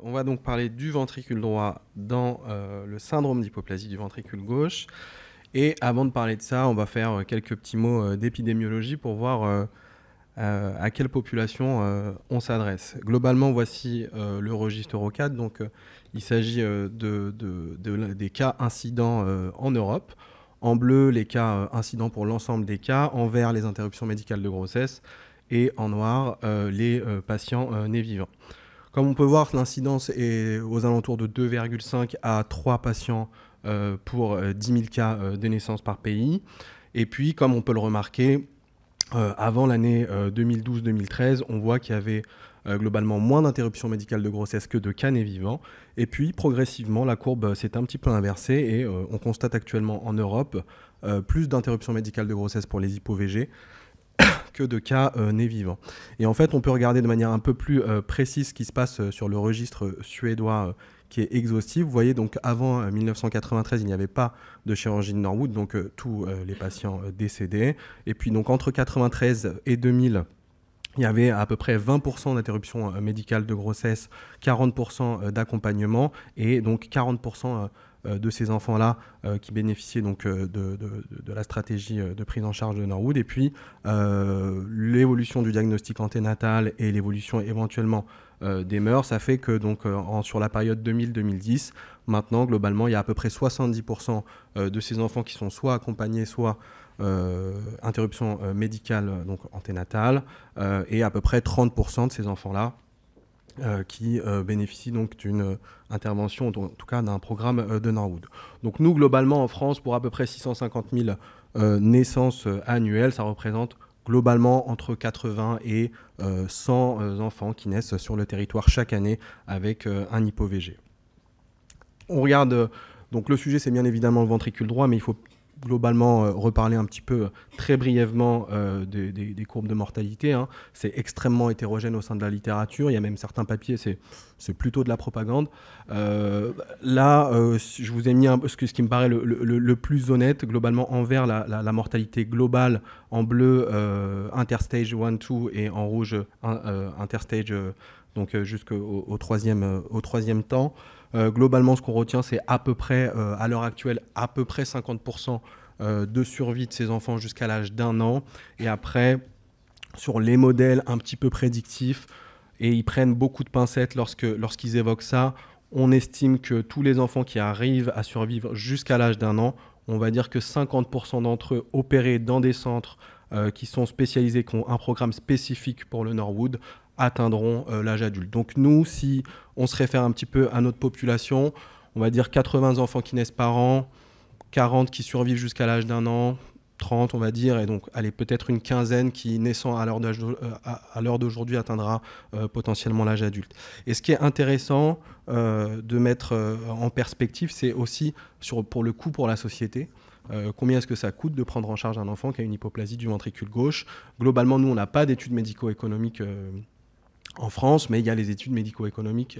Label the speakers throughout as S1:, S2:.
S1: On va donc parler du ventricule droit dans le syndrome d'hypoplasie du ventricule gauche. Et avant de parler de ça, on va faire quelques petits mots d'épidémiologie pour voir à quelle population on s'adresse. Globalement, voici le registre Euro4. Donc, il s'agit des cas incidents en Europe. En bleu, les cas incidents pour l'ensemble des cas. En vert, les interruptions médicales de grossesse. Et en noir, les patients nés vivants. Comme on peut voir, l'incidence est aux alentours de 2,5 à 3 patients pour 10 000 cas de naissance par pays. Et puis, comme on peut le remarquer, avant l'année 2012-2013, on voit qu'il y avait globalement moins d'interruptions médicales de grossesse que de cas nés vivants. Et puis, progressivement, la courbe s'est un petit peu inversée et on constate actuellement en Europe plus d'interruptions médicales de grossesse pour les hypo-VG que de cas nés vivants. Et en fait, on peut regarder de manière un peu plus précise ce qui se passe sur le registre suédois qui est exhaustif. Vous voyez, donc avant 1993, il n'y avait pas de chirurgie de Norwood, donc tous les patients décédés. Et puis donc entre 1993 et 2000, il y avait à peu près 20% d'interruptions médicales de grossesse, 40% d'accompagnement et donc 40% de ces enfants-là qui bénéficiaient donc de la stratégie de prise en charge de Norwood. Et puis l'évolution du diagnostic anténatal et l'évolution éventuellement des mœurs, ça fait que donc, sur la période 2000-2010, maintenant globalement il y a à peu près 70% de ces enfants qui sont soit accompagnés, soit interruption médicale donc anténatale, et à peu près 30% de ces enfants-là qui bénéficient donc d'une intervention, en tout cas d'un programme de Norwood. Donc nous, globalement, en France, pour à peu près 650 000 naissances annuelles, ça représente globalement entre 80 et 100 enfants qui naissent sur le territoire chaque année avec un hypo-VG. On regarde, donc le sujet c'est bien évidemment le ventricule droit, mais il faut globalement reparler un petit peu très brièvement des courbes de mortalité. Hein. C'est extrêmement hétérogène au sein de la littérature. Il y a même certains papiers, c'est plutôt de la propagande. Là, je vous ai mis ce qui me paraît le plus honnête. Globalement, en vert, la mortalité globale, en bleu, interstage 1-2 et en rouge, interstage, donc jusqu'au troisième temps. Globalement, ce qu'on retient, c'est à peu près, à l'heure actuelle, à peu près 50% de survie de ces enfants jusqu'à l'âge d'1 an. Et après, sur les modèles un petit peu prédictifs, et ils prennent beaucoup de pincettes lorsqu'ils évoquent ça, on estime que tous les enfants qui arrivent à survivre jusqu'à l'âge d'1 an, on va dire que 50% d'entre eux opérés dans des centres qui sont spécialisés, qui ont un programme spécifique pour le Norwood, atteindront l'âge adulte. Donc nous, si on se réfère un petit peu à notre population, on va dire 80 enfants qui naissent par an, 40 qui survivent jusqu'à l'âge d'1 an, 30 on va dire, et donc allez, peut-être une quinzaine qui, naissant à l'heure d'aujourd'hui, atteindra potentiellement l'âge adulte. Et ce qui est intéressant de mettre en perspective, c'est aussi pour le coût pour la société. Combien est-ce que ça coûte de prendre en charge un enfant qui a une hypoplasie du ventricule gauche? Globalement, nous, on n'a pas d'études médico-économiques en France, mais il y a les études médico-économiques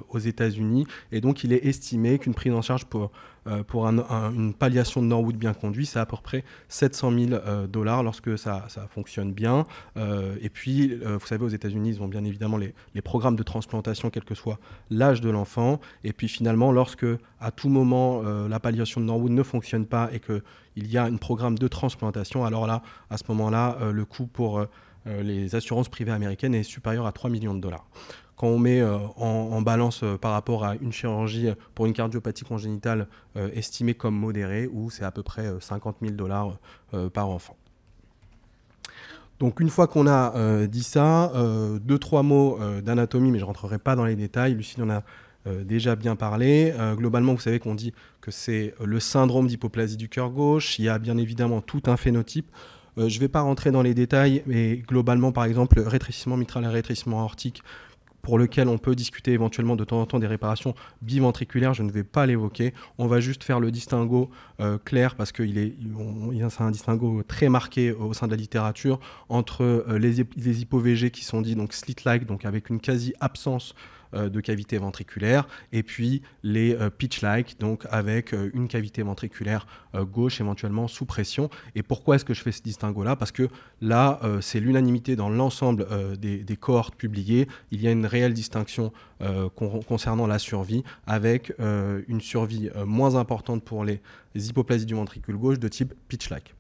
S1: aux États-Unis, et donc il est estimé qu'une prise en charge pour une palliation de Norwood bien conduite, c'est à peu près 700 000 $ lorsque ça fonctionne bien. Et puis, vous savez, aux États-Unis, ils ont bien évidemment les programmes de transplantation, quel que soit l'âge de l'enfant. Et puis finalement, lorsque à tout moment la palliation de Norwood ne fonctionne pas et qu'il y a un programme de transplantation, alors là, à ce moment-là, le coût pour les assurances privées américaines est supérieur à 3 millions de $. Quand on met en balance par rapport à une chirurgie pour une cardiopathie congénitale estimée comme modérée, où c'est à peu près 50 000 $ par enfant. Donc une fois qu'on a dit ça, 2-3 mots d'anatomie, mais je ne rentrerai pas dans les détails. Lucille en a déjà bien parlé. Globalement, vous savez qu'on dit que c'est le syndrome d'hypoplasie du cœur gauche. Il y a bien évidemment tout un phénotype. Je ne vais pas rentrer dans les détails, mais globalement, par exemple, le rétrécissement mitral et rétrécissement aortique, pour lequel on peut discuter éventuellement de temps en temps des réparations biventriculaires, je ne vais pas l'évoquer. On va juste faire le distinguo clair, parce que c'est un distinguo très marqué au sein de la littérature, entre les hypo-VG qui sont dits donc slit-like, donc avec une quasi-absence de cavité ventriculaire, et puis les pitch-like, donc avec une cavité ventriculaire gauche éventuellement sous pression. Et pourquoi est-ce que je fais ce distinguo-là? Parce que là, c'est l'unanimité dans l'ensemble des cohortes publiées. Il y a une réelle distinction concernant la survie, avec une survie moins importante pour les hypoplasies du ventricule gauche de type pitch-like.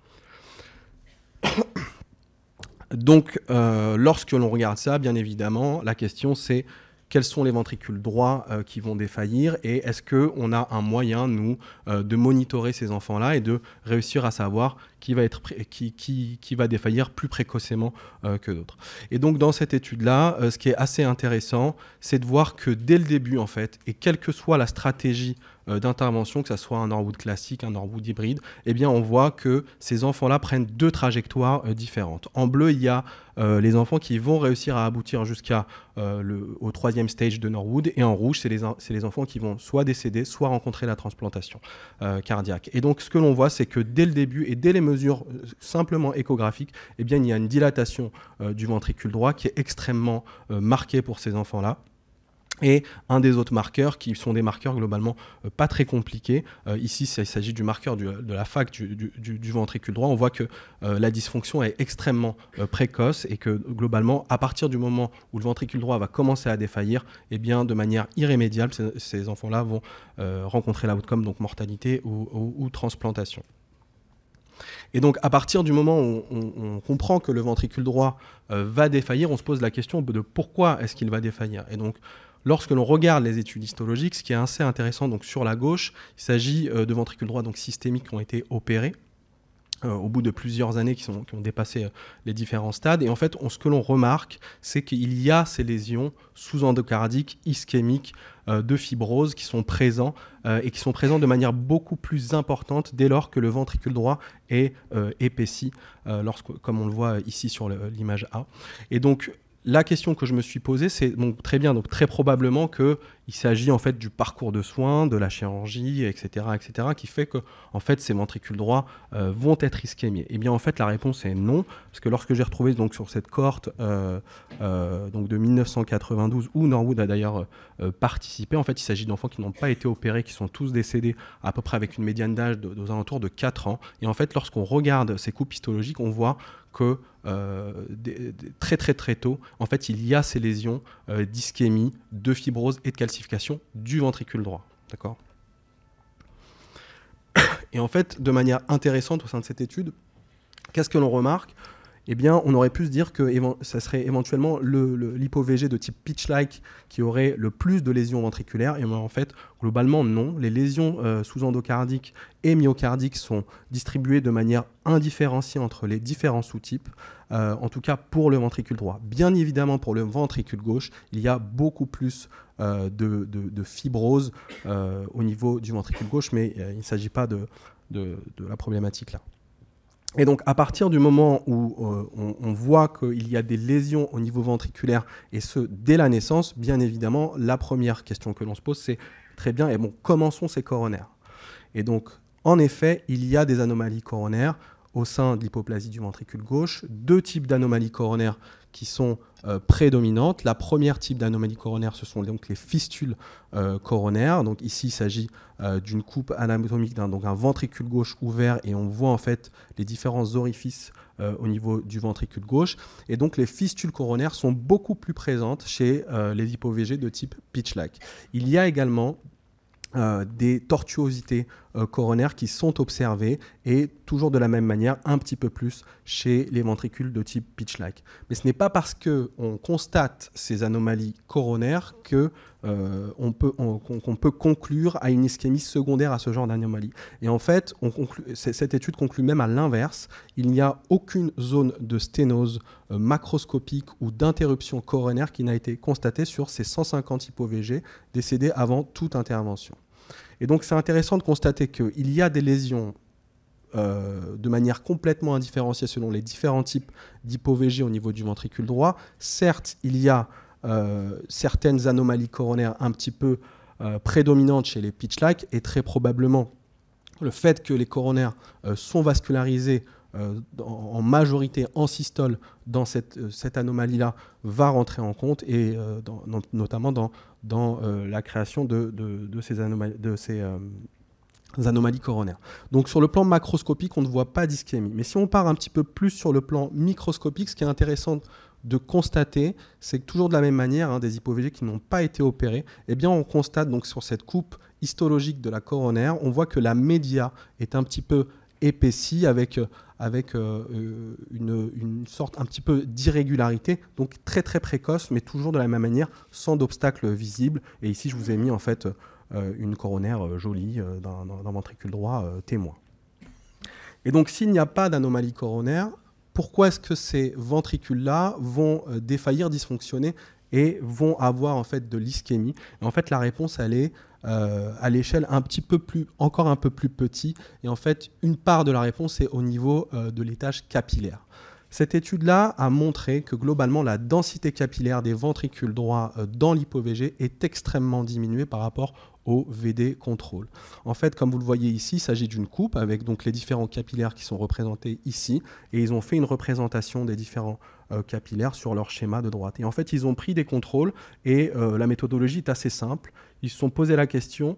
S1: Donc, lorsque l'on regarde ça, bien évidemment, la question c'est quels sont les ventricules droits qui vont défaillir, et est-ce qu'on a un moyen, nous, de monitorer ces enfants-là et de réussir à savoir qui va défaillir plus précocement que d'autres. Et donc, dans cette étude-là, ce qui est assez intéressant, c'est de voir que dès le début, en fait, et quelle que soit la stratégie d'intervention, que ce soit un Norwood classique, un Norwood hybride, eh bien, on voit que ces enfants-là prennent deux trajectoires différentes. En bleu, il y a les enfants qui vont réussir à aboutir au troisième stage de Norwood, et en rouge, c'est les enfants qui vont soit décéder, soit rencontrer la transplantation cardiaque. Et donc, ce que l'on voit, c'est que dès le début et dès les mesures simplement échographiques, eh bien, il y a une dilatation du ventricule droit qui est extrêmement marquée pour ces enfants-là. Et un des autres marqueurs, qui sont des marqueurs globalement pas très compliqués, ici il s'agit du marqueur de la FAC du ventricule droit, on voit que la dysfonction est extrêmement précoce, et que globalement, à partir du moment où le ventricule droit va commencer à défaillir, eh bien, de manière irrémédiable, ces enfants-là vont rencontrer l'outcome, donc mortalité ou transplantation. Et donc, à partir du moment où on comprend que le ventricule droit va défaillir, on se pose la question de pourquoi est-ce qu'il va défaillir. Et donc, lorsque l'on regarde les études histologiques, ce qui est assez intéressant, donc sur la gauche, il s'agit de ventricules droits donc systémiques qui ont été opérés au bout de plusieurs années, qui ont dépassé les différents stades. Et en fait, ce que l'on remarque, c'est qu'il y a ces lésions sous-endocardiques, ischémiques, de fibrose qui sont présents et qui sont présents de manière beaucoup plus importante dès lors que le ventricule droit est épaissi, comme on le voit ici sur l'image A. Et donc, la question que je me suis posée, c'est donc très probablement qu'il s'agit en fait du parcours de soins, de la chirurgie, etc., qui fait que en fait ces ventricules droits vont être ischémiés. Et bien en fait la réponse est non, parce que lorsque j'ai retrouvé donc sur cette cohorte donc de 1992 où Norwood a d'ailleurs participé, en fait il s'agit d'enfants qui n'ont pas été opérés, qui sont tous décédés à peu près avec une médiane d'âge aux alentours de 4 ans. Et en fait lorsqu'on regarde ces coupes histologiques, on voit que très tôt, en fait, il y a ces lésions d'ischémie, de fibrose et de calcification du ventricule droit. D'accord ? Et en fait, de manière intéressante au sein de cette étude, qu'est-ce que l'on remarque ? Eh bien, on aurait pu se dire que ça serait éventuellement l'hypo-VG de type pitch-like qui aurait le plus de lésions ventriculaires. Et en fait, globalement, non. Les lésions sous-endocardiques et myocardiques sont distribuées de manière indifférenciée entre les différents sous-types, en tout cas pour le ventricule droit. Bien évidemment, pour le ventricule gauche, il y a beaucoup plus de fibrose au niveau du ventricule gauche, mais il ne s'agit pas de la problématique là. Et donc, à partir du moment où on voit qu'il y a des lésions au niveau ventriculaire, et ce, dès la naissance, bien évidemment, la première question que l'on se pose, c'est très bien, et bon, comment sont ces coronaires ? Et donc, en effet, il y a des anomalies coronaires au sein de l'hypoplasie du ventricule gauche, deux types d'anomalies coronaires qui sont prédominantes. La première type d'anomalie coronaire, ce sont donc les fistules coronaires. Donc ici, il s'agit d'une coupe anatomique donc un ventricule gauche ouvert, et on voit en fait les différents orifices au niveau du ventricule gauche. Et donc les fistules coronaires sont beaucoup plus présentes chez les hypo-VG de type pitch-like. Il y a également des tortuosités coronaires qui sont observées, et toujours de la même manière, un petit peu plus chez les ventricules de type pitch-like. Mais ce n'est pas parce qu'on constate ces anomalies coronaires qu'on peut conclure à une ischémie secondaire à ce genre d'anomalie. Et en fait, cette étude conclut même à l'inverse. Il n'y a aucune zone de sténose macroscopique ou d'interruption coronaire qui n'a été constatée sur ces 150 hypo-VG décédés avant toute intervention. Et donc, c'est intéressant de constater qu'il y a des lésions de manière complètement indifférenciée selon les différents types d'hypo-VG au niveau du ventricule droit. Certes, il y a certaines anomalies coronaires un petit peu prédominantes chez les pitch-like, et très probablement le fait que les coronaires sont vascularisés en majorité en systole dans cette anomalie-là va rentrer en compte, et notamment dans la création de ces anomalies coronaires. Donc sur le plan macroscopique, on ne voit pas d'ischémie. Mais si on part un petit peu plus sur le plan microscopique, ce qui est intéressant de constater, c'est que toujours de la même manière, des hypovégés qui n'ont pas été opérés, eh bien on constate donc sur cette coupe histologique de la coronaire, on voit que la média est un petit peu épaissie avec une sorte un petit peu d'irrégularité, donc très très précoce, mais toujours de la même manière, sans d'obstacle visible. Et ici, je vous ai mis en fait une coronaire jolie d'un ventricule droit témoin. Et donc, s'il n'y a pas d'anomalie coronaire, pourquoi est-ce que ces ventricules-là vont défaillir, dysfonctionner et vont avoir en fait de l'ischémie? Et en fait, la réponse, elle est à l'échelle encore un peu plus petit. Et en fait, une part de la réponse est au niveau de l'étage capillaire. Cette étude-là a montré que globalement, la densité capillaire des ventricules droits dans l'hypovégé est extrêmement diminuée par rapport au VD contrôle. En fait, comme vous le voyez ici, il s'agit d'une coupe avec donc les différents capillaires qui sont représentés ici, et ils ont fait une représentation des différents capillaires sur leur schéma de droite. Et en fait, ils ont pris des contrôles, et la méthodologie est assez simple. Ils se sont posé la question,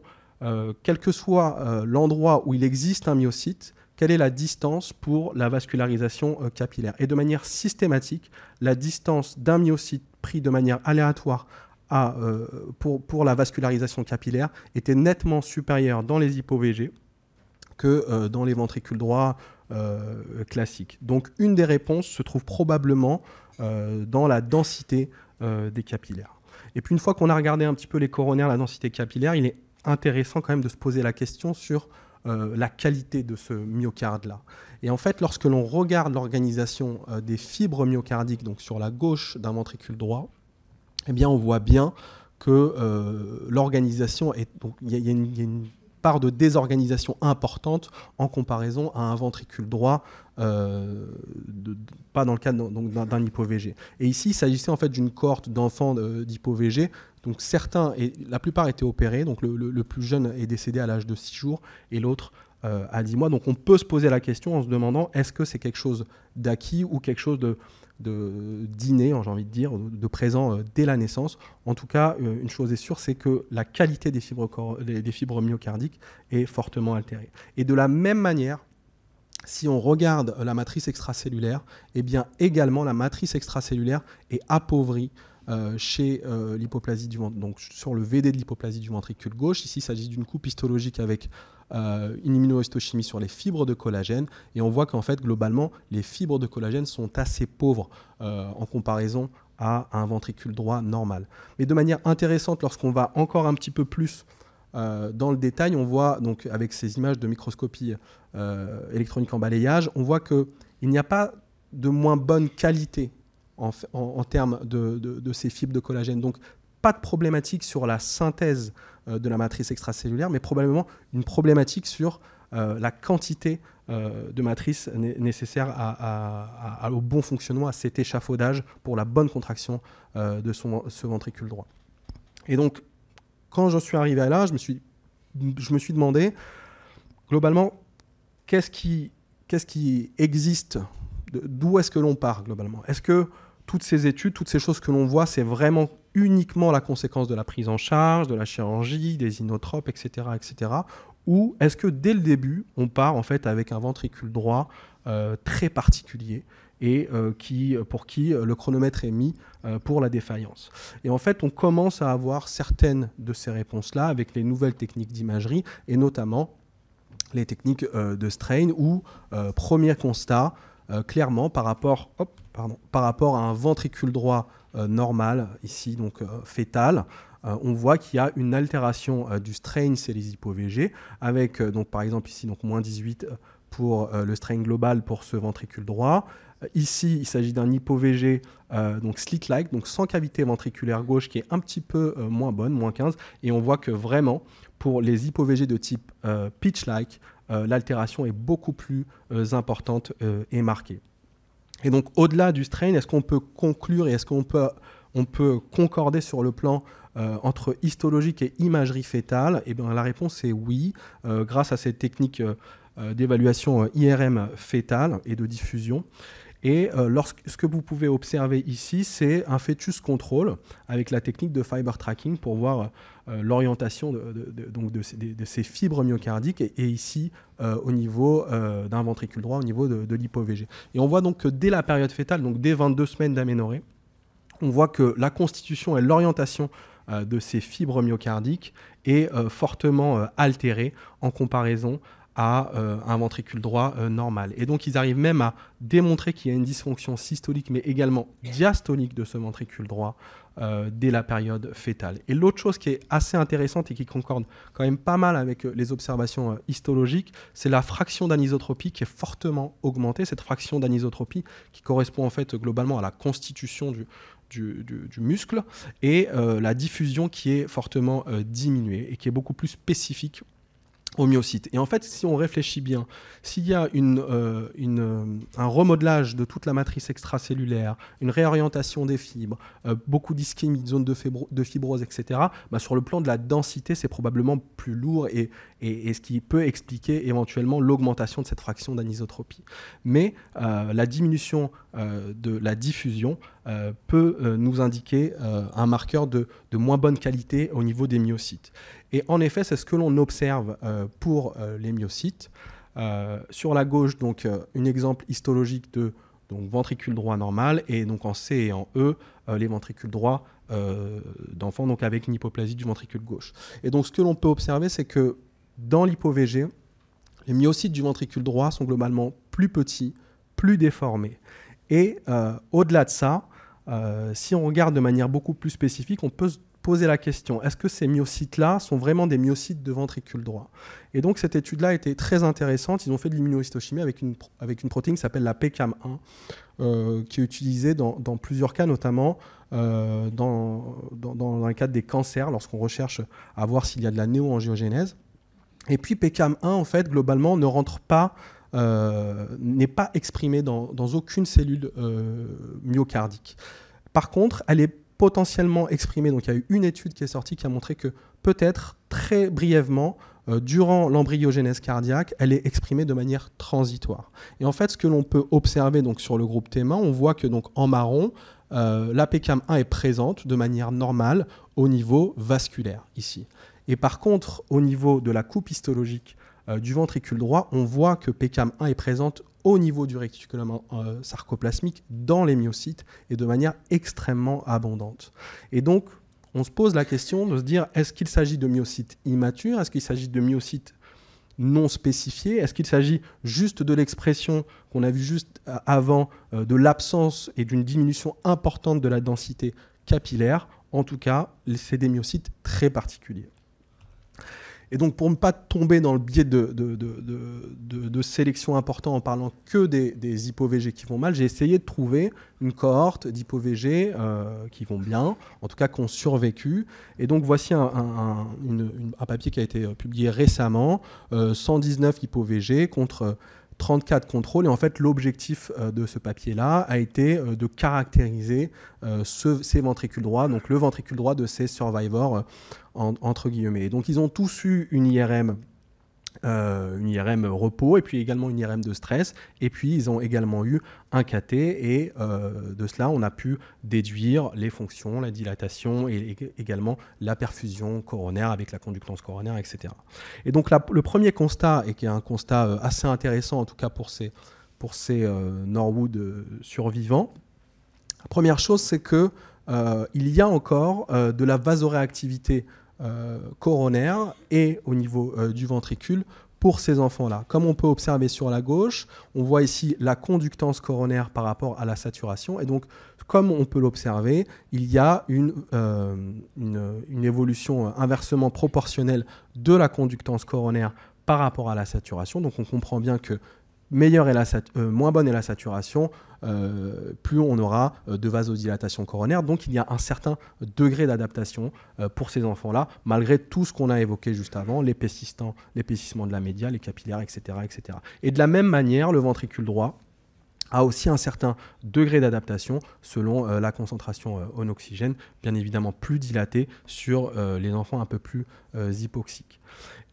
S1: quel que soit l'endroit où il existe un myocyte, quelle est la distance pour la vascularisation capillaire? Et de manière systématique, la distance d'un myocyte pris de manière aléatoire pour la vascularisation capillaire était nettement supérieure dans les hypovégés que dans les ventricules droits classiques. Donc une des réponses se trouve probablement dans la densité des capillaires. Et puis une fois qu'on a regardé un petit peu les coronaires, la densité capillaire, il est intéressant quand même de se poser la question sur la qualité de ce myocarde-là. Et en fait, lorsque l'on regarde l'organisation des fibres myocardiques, donc sur la gauche d'un ventricule droit, eh bien, on voit bien que l'organisation est... Donc, il y a une part de désorganisation importante en comparaison à un ventricule droit, pas dans le cadre d'un hypovégé. Et ici, il s'agissait en fait d'une cohorte d'enfants d'hypovégé. Donc certains, et la plupart étaient opérés, donc le plus jeune est décédé à l'âge de 6 jours et l'autre à 10 mois. Donc on peut se poser la question en se demandant est-ce que c'est quelque chose d'acquis ou quelque chose d'inné, j'ai envie de dire, de présent dès la naissance. En tout cas, une chose est sûre, c'est que la qualité des fibres myocardiques est fortement altérée. Et de la même manière, si on regarde la matrice extracellulaire, eh bien également la matrice extracellulaire est appauvrie chez l'hypoplasie du ventricule, donc sur le VD de l'hypoplasie du ventricule gauche. Ici, il s'agit d'une coupe histologique avec une immunohistochimie sur les fibres de collagène, et on voit qu'en fait, globalement, les fibres de collagène sont assez pauvres en comparaison à un ventricule droit normal. Mais de manière intéressante, lorsqu'on va encore un petit peu plus dans le détail, on voit, donc, avec ces images de microscopie électronique en balayage, on voit qu'il n'y a pas de moins bonne qualité en termes de ces fibres de collagène. Donc, pas de problématique sur la synthèse de la matrice extracellulaire, mais probablement une problématique sur la quantité de matrice nécessaire au bon fonctionnement, à cet échafaudage pour la bonne contraction de ce ventricule droit. Et donc, quand je suis arrivé là, je me suis demandé, globalement, qu'est-ce qui existe, d'où est-ce que l'on part globalement? Est-ce que toutes ces études, toutes ces choses que l'on voit, c'est vraiment uniquement la conséquence de la prise en charge, de la chirurgie, des inotropes, etc., etc. Ou est-ce que dès le début, on part en fait avec un ventricule droit très particulier et pour qui le chronomètre est mis pour la défaillance? Et en fait, on commence à avoir certaines de ces réponses-là avec les nouvelles techniques d'imagerie, et notamment les techniques de strain, où, premier constat, clairement, par rapport à un ventricule droit normal, ici donc fœtal, on voit qu'il y a une altération du strain chez les hypovégés, avec donc, par exemple ici donc, moins 18 pour le strain global pour ce ventricule droit. Ici, il s'agit d'un hypovégé donc slit-like, donc sans cavité ventriculaire gauche, qui est un petit peu moins bonne, moins 15, et on voit que vraiment, pour les hypovégés de type pitch-like, l'altération est beaucoup plus importante et marquée. Et donc, au-delà du strain, est-ce qu'on peut conclure et est-ce qu'on peut concorder sur le plan entre histologique et imagerie fœtale? Eh bien, la réponse est oui, grâce à cette technique d'évaluation IRM fétale et de diffusion. Et ce que vous pouvez observer ici, c'est un fœtus contrôle avec la technique de fiber tracking pour voir l'orientation de ces fibres myocardiques et ici au niveau d'un ventricule droit, au niveau de l'hypovégé. Et on voit donc que dès la période fétale, donc dès 22 semaines d'aménorrhée, on voit que la constitution et l'orientation de ces fibres myocardiques est fortement altérée en comparaison à un ventricule droit normal. Et donc, ils arrivent même à démontrer qu'il y a une dysfonction systolique, mais également diastolique de ce ventricule droit dès la période fétale. Et l'autre chose qui est assez intéressante et qui concorde quand même pas mal avec les observations histologiques, c'est la fraction d'anisotropie qui est fortement augmentée. Cette fraction d'anisotropie qui correspond en fait globalement à la constitution du muscle et la diffusion qui est fortement diminuée et qui est beaucoup plus spécifique aux myocytes. Et en fait, si on réfléchit bien, s'il y a un remodelage de toute la matrice extracellulaire, une réorientation des fibres, beaucoup d'ischémie, de zones de fibrose, etc., sur le plan de la densité, c'est probablement plus lourd et ce qui peut expliquer éventuellement l'augmentation de cette fraction d'anisotropie. Mais la diminution de la diffusion peut nous indiquer un marqueur de moins bonne qualité au niveau des myocytes. Et en effet, c'est ce que l'on observe pour les myocytes. Sur la gauche, donc, un exemple histologique de ventricule droit normal, et donc en C et en E, les ventricules droits d'enfants, donc avec une hypoplasie du ventricule gauche. Et donc ce que l'on peut observer, c'est que dans l'hypovégé, les myocytes du ventricule droit sont globalement plus petits, plus déformés. Et au-delà de ça, si on regarde de manière beaucoup plus spécifique, on peut se poser la question, est-ce que ces myocytes-là sont vraiment des myocytes de ventricule droit? Et donc cette étude-là était très intéressante. Ils ont fait de l'immunohistochimie avec une protéine qui s'appelle la PCAM1, qui est utilisée dans plusieurs cas, notamment dans le cadre des cancers, lorsqu'on recherche à voir s'il y a de la néoangiogénèse. Et puis PCAM1, en fait, globalement, ne rentre pas, n'est pas exprimée dans aucune cellule myocardique. Par contre, elle est potentiellement exprimée. Donc il y a eu une étude qui est sortie qui a montré que peut-être très brièvement, durant l'embryogénèse cardiaque, elle est exprimée de manière transitoire. Et en fait, ce que l'on peut observer donc, sur le groupe T-main, on voit que donc, en marron, la PCAM1 est présente de manière normale au niveau vasculaire, ici. Et par contre, au niveau de la coupe histologique du ventricule droit, on voit que PCAM1 est présente au niveau du réticulum sarcoplasmique dans les myocytes et de manière extrêmement abondante. Et donc, on se pose la question de se dire, est-ce qu'il s'agit de myocytes immatures? Est-ce qu'il s'agit de myocytes non spécifiés? Est-ce qu'il s'agit juste de l'expression qu'on a vue juste avant, de l'absence et d'une diminution importante de la densité capillaire? En tout cas, c'est des myocytes très particuliers. Et donc, pour ne pas tomber dans le biais de sélection important en parlant que des hypovégés qui vont mal, j'ai essayé de trouver une cohorte d'hypovégés qui vont bien, en tout cas qui ont survécu. Et donc, voici un papier qui a été publié récemment, 119 hypovégés contre 34 contrôles. Et en fait, l'objectif de ce papier-là a été de caractériser ces ventricules droits, donc le ventricule droit de ces survivors, entre guillemets. Et donc, ils ont tous eu une IRM repos, et puis également une IRM de stress, et puis ils ont également eu un KT, et de cela, on a pu déduire les fonctions, la dilatation, et également la perfusion coronaire avec la conductance coronaire, etc. Et donc, le premier constat, et qui est un constat assez intéressant, en tout cas pour ces Norwood survivants, la première chose, c'est que il y a encore de la vasoréactivité coronaire et au niveau du ventricule pour ces enfants-là. Comme on peut observer sur la gauche, on voit ici la conductance coronaire par rapport à la saturation. Et donc, comme on peut l'observer, il y a une évolution inversement proportionnelle de la conductance coronaire par rapport à la saturation. Donc, on comprend bien que moins bonne est la saturation, plus on aura de vasodilatation coronaire. Donc il y a un certain degré d'adaptation pour ces enfants-là, malgré tout ce qu'on a évoqué juste avant, l'épaississement de la média, les capillaires, etc., etc. Et de la même manière, le ventricule droit a aussi un certain degré d'adaptation selon la concentration en oxygène, bien évidemment plus dilatée sur les enfants un peu plus hypoxiques.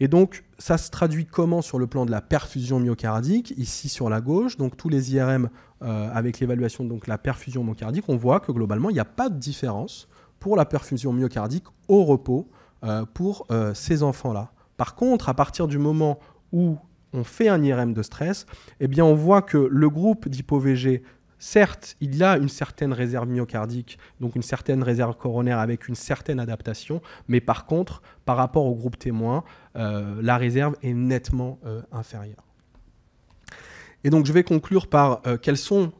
S1: Et donc, ça se traduit comment sur le plan de la perfusion myocardique? Ici sur la gauche, donc tous les IRM avec l'évaluation de la perfusion myocardique, on voit que globalement, il n'y a pas de différence pour la perfusion myocardique au repos pour ces enfants-là. Par contre, à partir du moment où on fait un IRM de stress, eh bien on voit que le groupe d'hypo-VG, certes, il a une certaine réserve myocardique, donc une certaine réserve coronaire avec une certaine adaptation, mais par contre, par rapport au groupe témoin, la réserve est nettement inférieure. Et donc je vais conclure par quels sont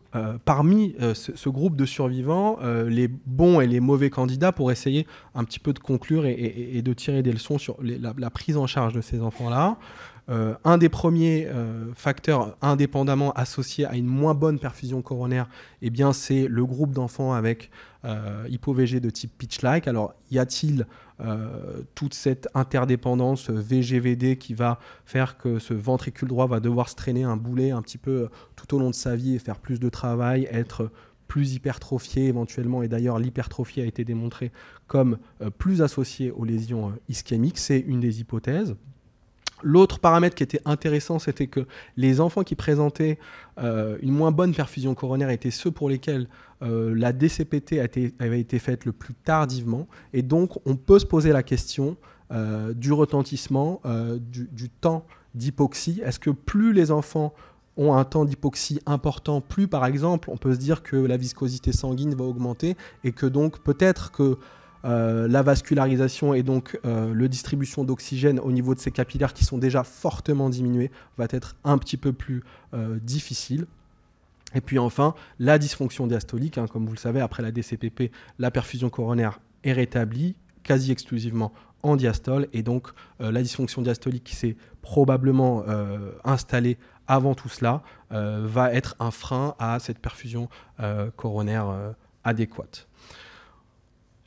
S1: parmi ce groupe de survivants les bons et les mauvais candidats pour essayer un petit peu de conclure et de tirer des leçons sur la prise en charge de ces enfants-là. Un des premiers facteurs indépendamment associés à une moins bonne perfusion coronaire, eh bien, c'est le groupe d'enfants avec hypo-VG de type pitch-like. Alors, y a-t-il toute cette interdépendance VG-VD qui va faire que ce ventricule droit va devoir se traîner un boulet un petit peu tout au long de sa vie et faire plus de travail, être plus hypertrophié éventuellement, et d'ailleurs l'hypertrophie a été démontrée comme plus associée aux lésions ischémiques, c'est une des hypothèses. L'autre paramètre qui était intéressant, c'était que les enfants qui présentaient une moins bonne perfusion coronaire étaient ceux pour lesquels la DCPT avait été faite le plus tardivement. Et donc, on peut se poser la question du retentissement, du temps d'hypoxie. Est-ce que plus les enfants ont un temps d'hypoxie important, plus, par exemple, on peut se dire que la viscosité sanguine va augmenter et que donc, peut-être que la vascularisation et donc la distribution d'oxygène au niveau de ces capillaires qui sont déjà fortement diminués va être un petit peu plus difficile. Et puis enfin, la dysfonction diastolique, comme vous le savez, après la DCPP, la perfusion coronaire est rétablie quasi exclusivement en diastole, et donc la dysfonction diastolique qui s'est probablement installée avant tout cela va être un frein à cette perfusion coronaire adéquate.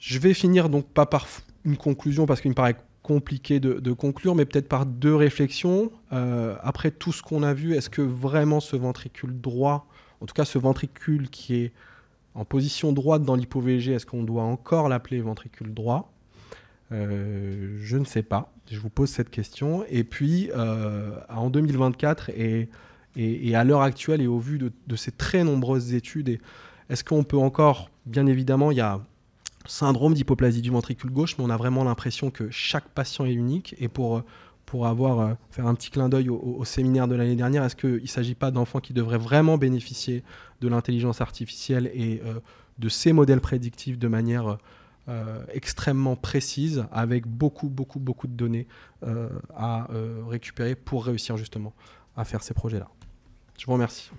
S1: Je vais finir donc pas par une conclusion parce qu'il me paraît compliqué de conclure, mais peut-être par deux réflexions. Après tout ce qu'on a vu, est-ce que vraiment ce ventricule droit, en tout cas ce ventricule qui est en position droite dans l'hypo-VG, est-ce qu'on doit encore l'appeler ventricule droit? Je ne sais pas. Je vous pose cette question. Et puis, en 2024 et à l'heure actuelle et au vu de ces très nombreuses études, est-ce qu'on peut encore, bien évidemment, il y a syndrome d'hypoplasie du ventricule gauche, mais on a vraiment l'impression que chaque patient est unique. Et pour faire un petit clin d'œil au séminaire de l'année dernière, est-ce qu'il ne s'agit pas d'enfants qui devraient vraiment bénéficier de l'intelligence artificielle et de ces modèles prédictifs de manière extrêmement précise, avec beaucoup de données à récupérer pour réussir justement à faire ces projets-là. Je vous remercie.